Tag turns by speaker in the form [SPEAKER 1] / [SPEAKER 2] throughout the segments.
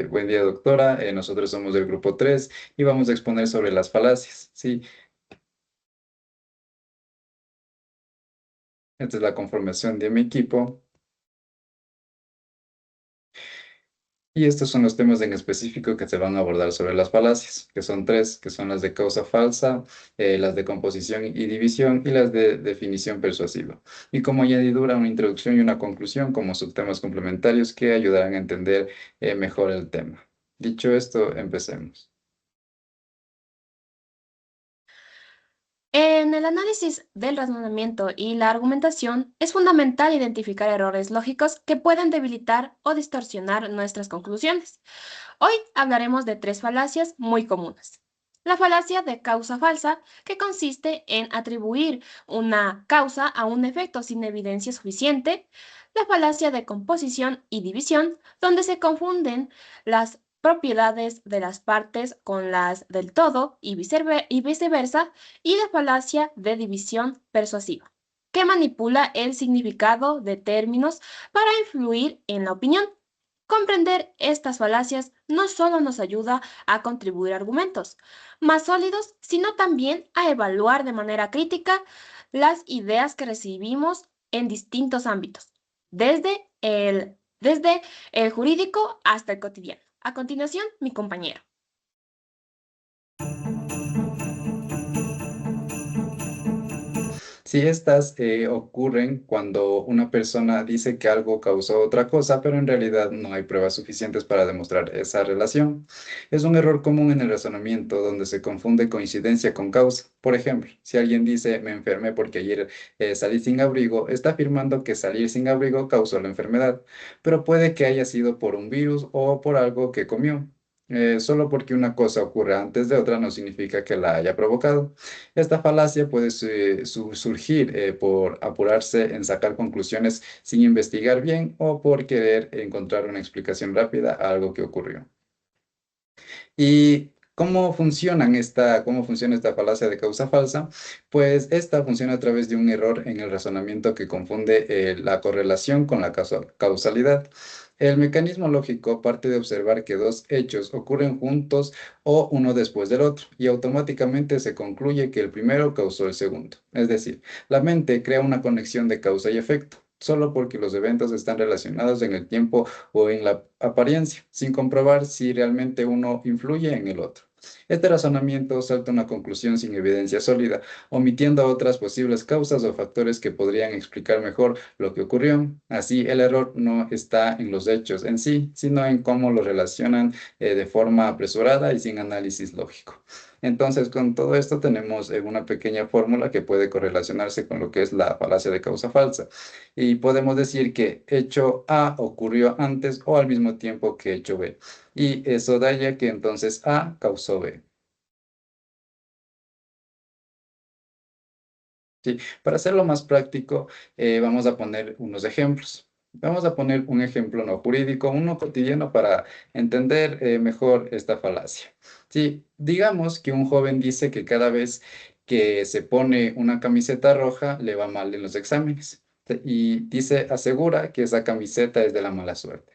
[SPEAKER 1] buen día, doctora. Nosotros somos del grupo 3 y vamos a exponer sobre las falacias. Sí, esta es la conformación de mi equipo. Y estos son los temas en específico que se van a abordar sobre las falacias, que son tres, que son las de causa falsa, las de composición y división y las de definición persuasiva. Y como añadidura, una introducción y una conclusión como subtemas complementarios que ayudarán a entender mejor el tema. Dicho esto, empecemos.
[SPEAKER 2] En el análisis del razonamiento y la argumentación, es fundamental identificar errores lógicos que pueden debilitar o distorsionar nuestras conclusiones. Hoy hablaremos de tres falacias muy comunes. La falacia de causa falsa, que consiste en atribuir una causa a un efecto sin evidencia suficiente. La falacia de composición y división, donde se confunden las propiedades de las partes con las del todo y viceversa. Y la falacia de división persuasiva, que manipula el significado de términos para influir en la opinión. Comprender estas falacias no solo nos ayuda a contribuir argumentos más sólidos, sino también a evaluar de manera crítica las ideas que recibimos en distintos ámbitos, desde el jurídico hasta el cotidiano. A continuación, mi compañero.
[SPEAKER 1] Sí, estas ocurren cuando una persona dice que algo causó otra cosa, pero en realidad no hay pruebas suficientes para demostrar esa relación. Es un error común en el razonamiento donde se confunde coincidencia con causa. Por ejemplo, si alguien dice me enfermé porque ayer salí sin abrigo, está afirmando que salir sin abrigo causó la enfermedad, pero puede que haya sido por un virus o por algo que comió. Solo porque una cosa ocurre antes de otra no significa que la haya provocado. Esta falacia puede surgir por apurarse en sacar conclusiones sin investigar bien o por querer encontrar una explicación rápida a algo que ocurrió. ¿Y cómo funciona esta falacia de causa falsa? Pues esta funciona a través de un error en el razonamiento que confunde la correlación con la causalidad. El mecanismo lógico parte de observar que dos hechos ocurren juntos o uno después del otro y automáticamente se concluye que el primero causó el segundo. Es decir, la mente crea una conexión de causa y efecto solo porque los eventos están relacionados en el tiempo o en la apariencia, sin comprobar si realmente uno influye en el otro. Este razonamiento salta a una conclusión sin evidencia sólida, omitiendo otras posibles causas o factores que podrían explicar mejor lo que ocurrió. Así, el error no está en los hechos en sí, sino en cómo los relacionan de forma apresurada y sin análisis lógico. Entonces, con todo esto tenemos una pequeña fórmula que puede correlacionarse con lo que es la falacia de causa falsa. Y podemos decir que hecho A ocurrió antes o al mismo tiempo que hecho B. Y eso da ya que entonces A causó B. Sí, para hacerlo más práctico, vamos a poner unos ejemplos. Vamos a poner un ejemplo no jurídico, uno cotidiano para entender mejor esta falacia. Sí, digamos que un joven dice que cada vez que se pone una camiseta roja le va mal en los exámenes. Y dice, asegura que esa camiseta es de la mala suerte.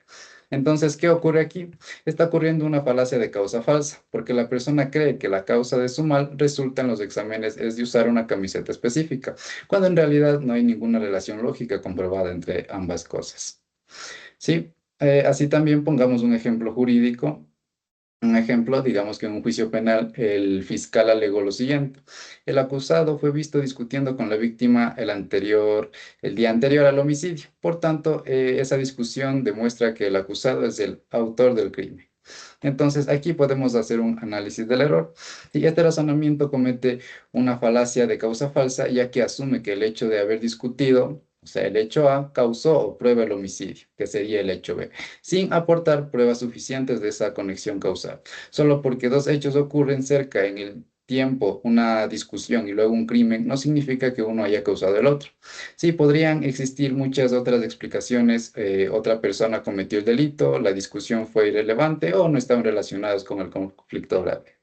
[SPEAKER 1] Entonces, ¿qué ocurre aquí? Está ocurriendo una falacia de causa falsa, porque la persona cree que la causa de su mal resulta en los exámenes es de usar una camiseta específica, cuando en realidad no hay ninguna relación lógica comprobada entre ambas cosas. Sí, así también pongamos un ejemplo jurídico. Un ejemplo, digamos que en un juicio penal el fiscal alegó lo siguiente. El acusado fue visto discutiendo con la víctima el día anterior al homicidio. Por tanto, esa discusión demuestra que el acusado es el autor del crimen. Entonces, aquí podemos hacer un análisis del error. Y este razonamiento comete una falacia de causa falsa, ya que asume que el hecho de haber discutido, o sea, el hecho A causó o prueba el homicidio, que sería el hecho B, sin aportar pruebas suficientes de esa conexión causal. Solo porque dos hechos ocurren cerca en el tiempo, una discusión y luego un crimen, no significa que uno haya causado el otro. Sí, podrían existir muchas otras explicaciones. Otra persona cometió el delito, la discusión fue irrelevante o no estaban relacionados con el conflicto grave.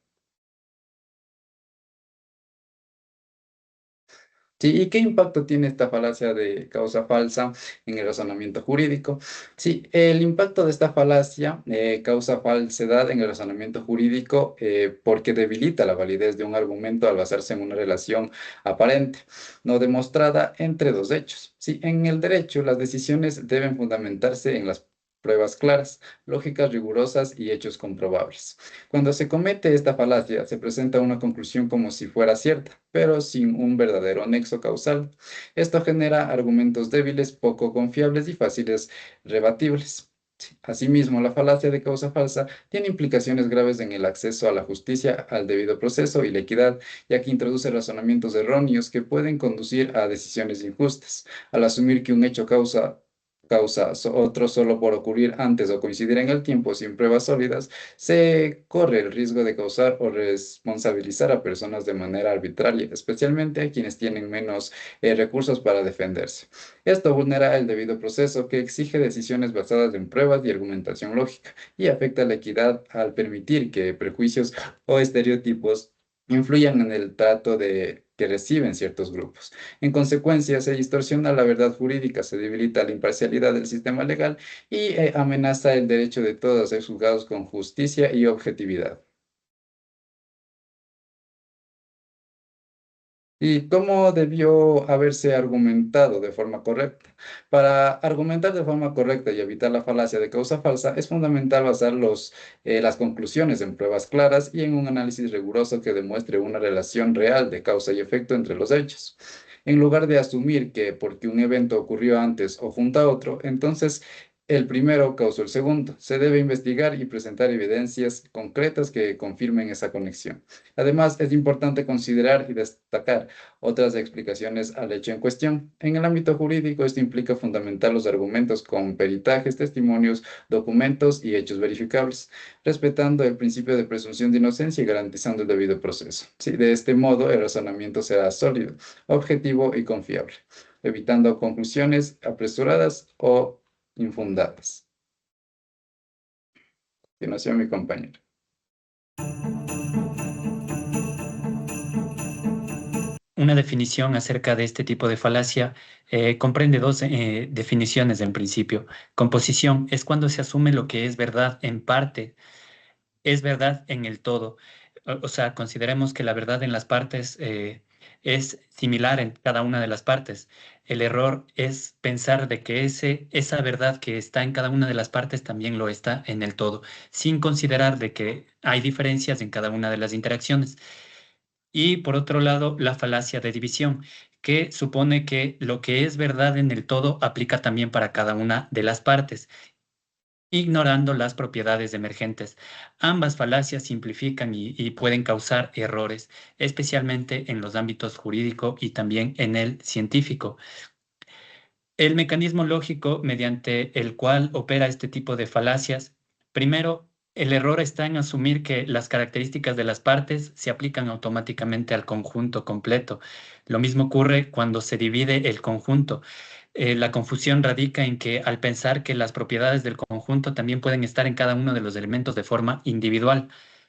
[SPEAKER 1] Sí, ¿y qué impacto tiene esta falacia de causa falsa en el razonamiento jurídico? Sí, el impacto de esta falacia causa falsedad en el razonamiento jurídico porque debilita la validez de un argumento al basarse en una relación aparente, no demostrada entre dos hechos. Sí, en el derecho, las decisiones deben fundamentarse en las pruebas claras, lógicas rigurosas y hechos comprobables. Cuando se comete esta falacia, se presenta una conclusión como si fuera cierta, pero sin un verdadero nexo causal. Esto genera argumentos débiles, poco confiables y fáciles rebatibles. Asimismo, la falacia de causa falsa tiene implicaciones graves en el acceso a la justicia, al debido proceso y la equidad, ya que introduce razonamientos erróneos que pueden conducir a decisiones injustas. Al asumir que un hecho causa otro solo por ocurrir antes o coincidir en el tiempo sin pruebas sólidas, se corre el riesgo de causar o responsabilizar a personas de manera arbitraria, especialmente a quienes tienen menos recursos para defenderse. Esto vulnera el debido proceso que exige decisiones basadas en pruebas y argumentación lógica y afecta la equidad al permitir que prejuicios o estereotipos influyan en el trato que reciben ciertos grupos. En consecuencia, se distorsiona la verdad jurídica, se debilita la imparcialidad del sistema legal y amenaza el derecho de todos a ser juzgados con justicia y objetividad. ¿Y cómo debió haberse argumentado de forma correcta? Para argumentar de forma correcta y evitar la falacia de causa falsa, es fundamental basar las conclusiones en pruebas claras y en un análisis riguroso que demuestre una relación real de causa y efecto entre los hechos. En lugar de asumir que porque un evento ocurrió antes o junto a otro, entonces el primero causó el segundo. Se debe investigar y presentar evidencias concretas que confirmen esa conexión. Además, es importante considerar y destacar otras explicaciones al hecho en cuestión. En el ámbito jurídico, esto implica fundamentar los argumentos con peritajes, testimonios, documentos y hechos verificables, respetando el principio de presunción de inocencia y garantizando el debido proceso. Sí, de este modo, el razonamiento será sólido, objetivo y confiable, evitando conclusiones apresuradas o infundadas. A continuación, mi compañero.
[SPEAKER 3] Una definición acerca de este tipo de falacia comprende dos definiciones en principio. Composición es cuando se asume lo que es verdad en parte, es verdad en el todo. O sea, consideremos que la verdad en las partes es similar en cada una de las partes. El error es pensar de que esa verdad que está en cada una de las partes también lo está en el todo, sin considerar de que hay diferencias en cada una de las interacciones. Y por otro lado, la falacia de división, que supone que lo que es verdad en el todo aplica también para cada una de las partes, ignorando las propiedades emergentes. Ambas falacias simplifican y pueden causar errores, especialmente en los ámbitos jurídico y también en el científico. El mecanismo lógico mediante el cual opera este tipo de falacias, primero, el error está en asumir que las características de las partes se aplican automáticamente al conjunto completo. Lo mismo ocurre cuando se divide el conjunto. La confusión radica en que al pensar que las propiedades del conjunto también pueden estar en cada uno de los elementos de forma individual,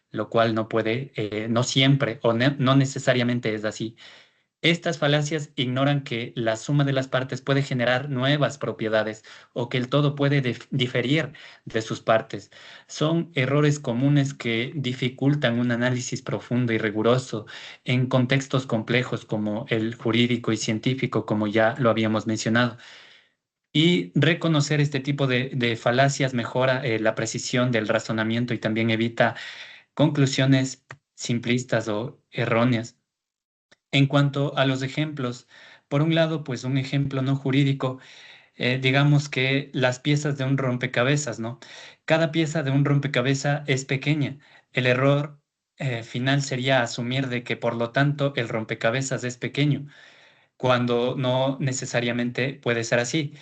[SPEAKER 3] lo cual no puede, no siempre o no necesariamente es así. Estas falacias ignoran que la suma de las partes puede generar nuevas propiedades o que el todo puede diferir de sus partes. Son errores comunes que dificultan un análisis profundo y riguroso en contextos complejos como el jurídico y científico, como ya lo habíamos mencionado. Y reconocer este tipo de falacias mejora la precisión del razonamiento y también evita conclusiones simplistas o erróneas. En cuanto a los ejemplos, por un lado, pues un ejemplo no jurídico, digamos que las piezas de un rompecabezas, ¿no? Cada pieza de un rompecabezas es pequeña. El error final sería asumir de que por lo tanto el rompecabezas es pequeño, cuando no necesariamente puede ser así.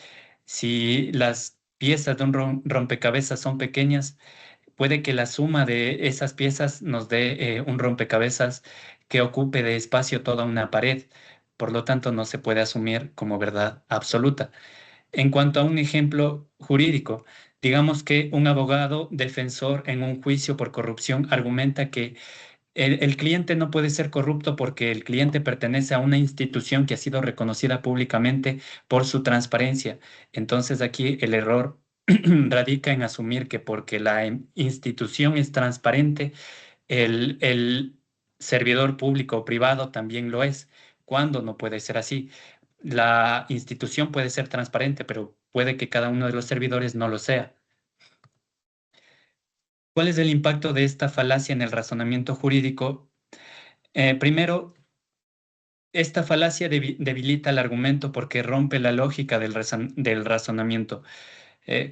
[SPEAKER 3] Si las piezas de un rompecabezas son pequeñas, puede que la suma de esas piezas nos dé un rompecabezas que ocupe de espacio toda una pared. Por lo tanto, no se puede asumir como verdad absoluta. En cuanto a un ejemplo jurídico, digamos que un abogado defensor en un juicio por corrupción argumenta que El cliente no puede ser corrupto porque el cliente pertenece a una institución que ha sido reconocida públicamente por su transparencia. Entonces aquí el error radica en asumir que porque la institución es transparente, el servidor público o privado también lo es, cuando no puede ser así. La institución puede ser transparente, pero puede que cada uno de los servidores no lo sea. ¿Cuál es el impacto de esta falacia en el razonamiento jurídico? Primero, esta falacia debilita el argumento porque rompe la lógica del razonamiento.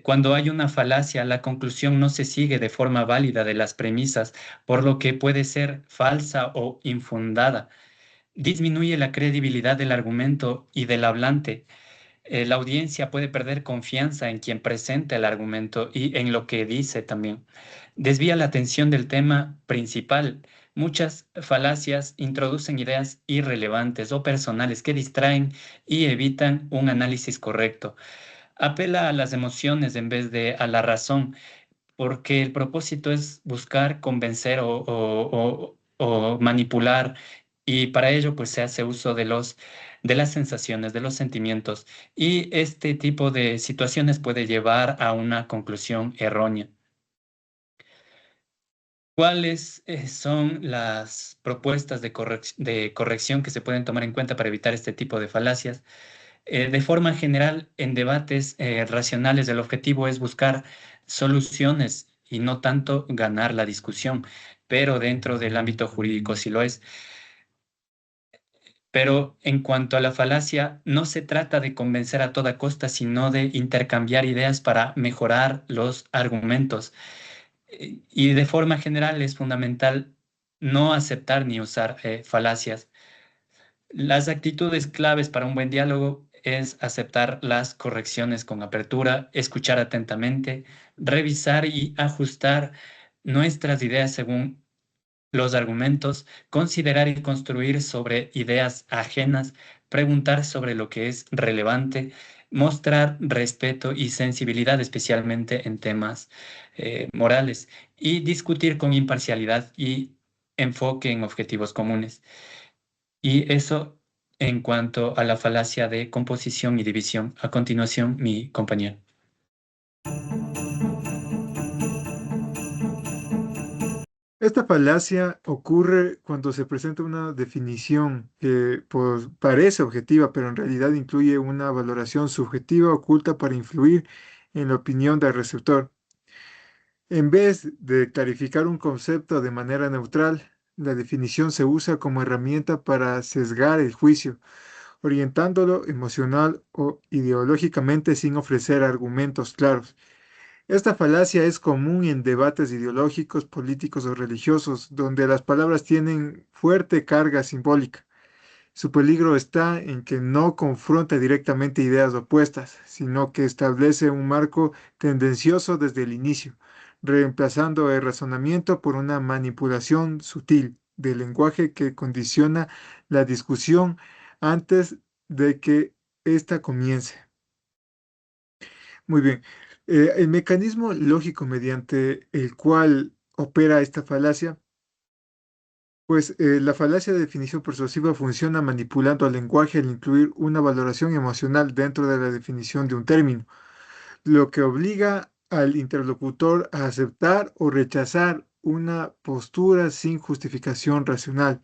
[SPEAKER 3] Cuando hay una falacia, la conclusión no se sigue de forma válida de las premisas, por lo que puede ser falsa o infundada. Disminuye la credibilidad del argumento y del hablante. La audiencia puede perder confianza en quien presenta el argumento y en lo que dice también. Desvía la atención del tema principal. Muchas falacias introducen ideas irrelevantes o personales que distraen y evitan un análisis correcto. Apela a las emociones en vez de a la razón, porque el propósito es buscar convencer o manipular, y para ello pues se hace uso de las sensaciones, de los sentimientos, y este tipo de situaciones puede llevar a una conclusión errónea. ¿Cuáles son las propuestas de corrección que se pueden tomar en cuenta para evitar este tipo de falacias? De forma general, en debates racionales, el objetivo es buscar soluciones y no tanto ganar la discusión, pero dentro del ámbito jurídico sí lo es. Pero en cuanto a la falacia, no se trata de convencer a toda costa, sino de intercambiar ideas para mejorar los argumentos. Y de forma general es fundamental no aceptar ni usar falacias. Las actitudes claves para un buen diálogo es aceptar las correcciones con apertura, escuchar atentamente, revisar y ajustar nuestras ideas según los argumentos, considerar y construir sobre ideas ajenas, preguntar sobre lo que es relevante, mostrar respeto y sensibilidad, especialmente en temas morales, y discutir con imparcialidad y enfoque en objetivos comunes. Y eso en cuanto a la falacia de composición y división. A continuación, mi compañero.
[SPEAKER 4] Esta falacia ocurre cuando se presenta una definición que pues, parece objetiva, pero en realidad incluye una valoración subjetiva oculta para influir en la opinión del receptor. En vez de clarificar un concepto de manera neutral, la definición se usa como herramienta para sesgar el juicio, orientándolo emocional o ideológicamente sin ofrecer argumentos claros. Esta falacia es común en debates ideológicos, políticos o religiosos, donde las palabras tienen fuerte carga simbólica. Su peligro está en que no confronta directamente ideas opuestas, sino que establece un marco tendencioso desde el inicio, reemplazando el razonamiento por una manipulación sutil del lenguaje que condiciona la discusión antes de que ésta comience. Muy bien. El mecanismo lógico mediante el cual opera esta falacia, pues la falacia de definición persuasiva funciona manipulando al lenguaje al incluir una valoración emocional dentro de la definición de un término, lo que obliga al interlocutor a aceptar o rechazar una postura sin justificación racional.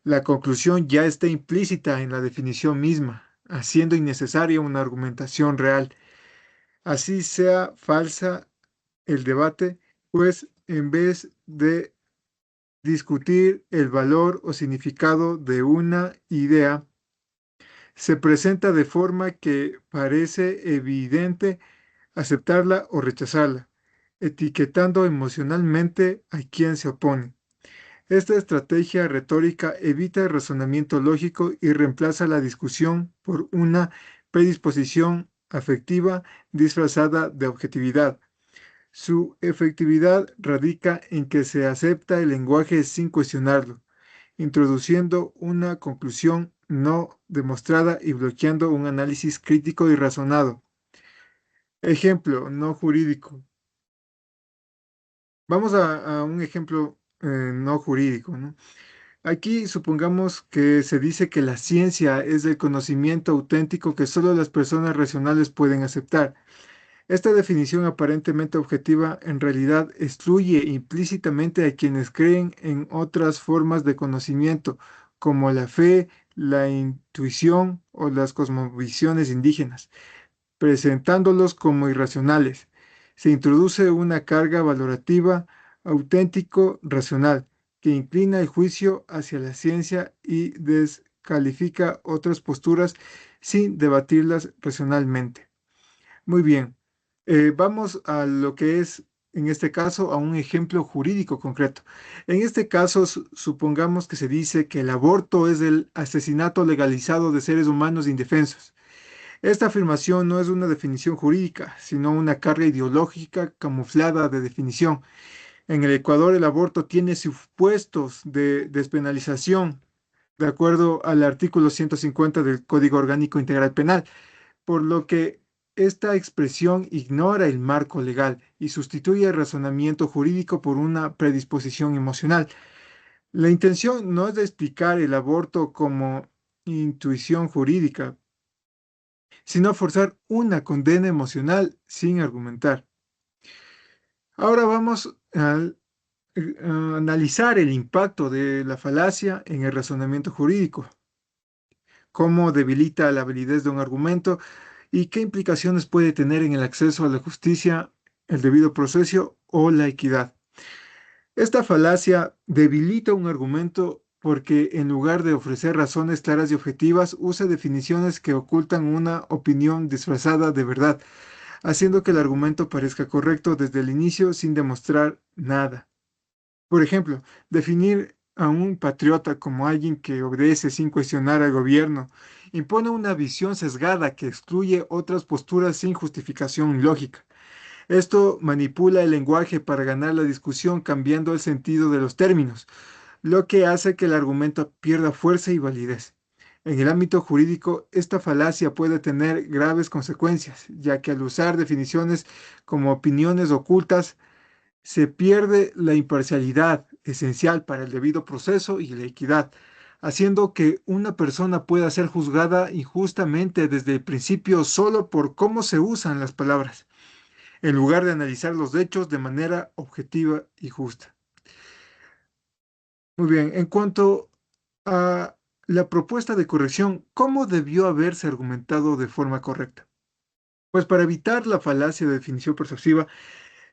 [SPEAKER 4] La conclusión ya está implícita en la definición misma, haciendo innecesaria una argumentación real. Así sea falsa el debate, pues en vez de discutir el valor o significado de una idea, se presenta de forma que parece evidente aceptarla o rechazarla, etiquetando emocionalmente a quien se opone. Esta estrategia retórica evita el razonamiento lógico y reemplaza la discusión por una predisposición afectiva disfrazada de objetividad. Su efectividad radica en que se acepta el lenguaje sin cuestionarlo, introduciendo una conclusión no demostrada y bloqueando un análisis crítico y razonado. Ejemplo no jurídico. Vamos a un ejemplo no jurídico, ¿no? Aquí supongamos que se dice que la ciencia es el conocimiento auténtico que solo las personas racionales pueden aceptar. Esta definición aparentemente objetiva en realidad excluye implícitamente a quienes creen en otras formas de conocimiento, como la fe, la intuición o las cosmovisiones indígenas, presentándolos como irracionales. Se introduce una carga valorativa auténtico-racional que inclina el juicio hacia la ciencia y descalifica otras posturas sin debatirlas racionalmente. Muy bien. Vamos a lo que es, en este caso, a un ejemplo jurídico concreto. En este caso, supongamos que se dice que el aborto es el asesinato legalizado de seres humanos indefensos. Esta afirmación no es una definición jurídica, sino una carga ideológica camuflada de definición. En el Ecuador, el aborto tiene supuestos de despenalización, de acuerdo al artículo 150 del Código Orgánico Integral Penal, por lo que esta expresión ignora el marco legal y sustituye el razonamiento jurídico por una predisposición emocional. La intención no es de explicar el aborto como intuición jurídica, sino forzar una condena emocional sin argumentar. Ahora vamos a analizar el impacto de la falacia en el razonamiento jurídico, cómo debilita la validez de un argumento y qué implicaciones puede tener en el acceso a la justicia, el debido proceso o la equidad. Esta falacia debilita un argumento porque en lugar de ofrecer razones claras y objetivas, usa definiciones que ocultan una opinión disfrazada de verdad, haciendo que el argumento parezca correcto desde el inicio sin demostrar nada. Por ejemplo, definir a un patriota como alguien que obedece sin cuestionar al gobierno impone una visión sesgada que excluye otras posturas sin justificación lógica. Esto manipula el lenguaje para ganar la discusión cambiando el sentido de los términos, lo que hace que el argumento pierda fuerza y validez. En el ámbito jurídico, esta falacia puede tener graves consecuencias, ya que al usar definiciones como opiniones ocultas, se pierde la imparcialidad esencial para el debido proceso y la equidad, haciendo que una persona pueda ser juzgada injustamente desde el principio solo por cómo se usan las palabras, en lugar de analizar los hechos de manera objetiva y justa. Muy bien, en cuanto a la propuesta de corrección, ¿cómo debió haberse argumentado de forma correcta? Pues para evitar la falacia de definición persuasiva,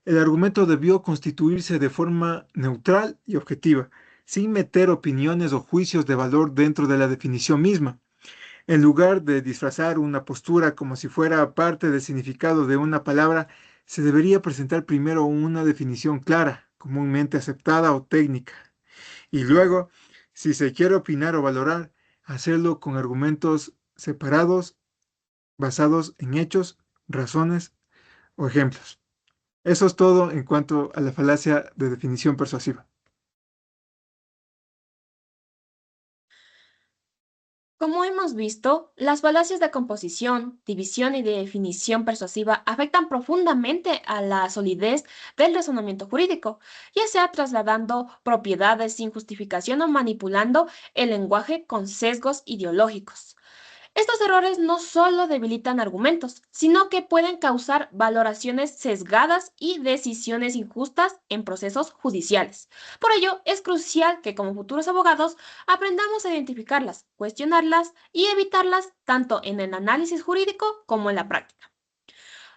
[SPEAKER 4] el argumento debió constituirse de forma neutral y objetiva, sin meter opiniones o juicios de valor dentro de la definición misma. En lugar de disfrazar una postura como si fuera parte del significado de una palabra, se debería presentar primero una definición clara, comúnmente aceptada o técnica, y luego, si se quiere opinar o valorar, hacerlo con argumentos separados, basados en hechos, razones o ejemplos. Eso es todo en cuanto a la falacia de definición persuasiva.
[SPEAKER 2] Como hemos visto, las falacias de composición, división y de definición persuasiva afectan profundamente a la solidez del razonamiento jurídico, ya sea trasladando propiedades sin justificación o manipulando el lenguaje con sesgos ideológicos. Estos errores no solo debilitan argumentos, sino que pueden causar valoraciones sesgadas y decisiones injustas en procesos judiciales. Por ello, es crucial que como futuros abogados aprendamos a identificarlas, cuestionarlas y evitarlas tanto en el análisis jurídico como en la práctica.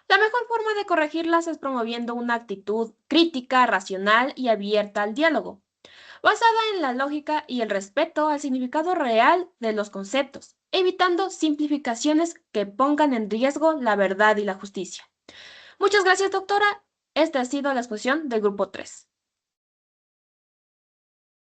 [SPEAKER 2] La mejor forma de corregirlas es promoviendo una actitud crítica, racional y abierta al diálogo, basada en la lógica y el respeto al significado real de los conceptos, evitando simplificaciones que pongan en riesgo la verdad y la justicia. Muchas gracias, doctora. Esta ha sido la exposición del grupo 3.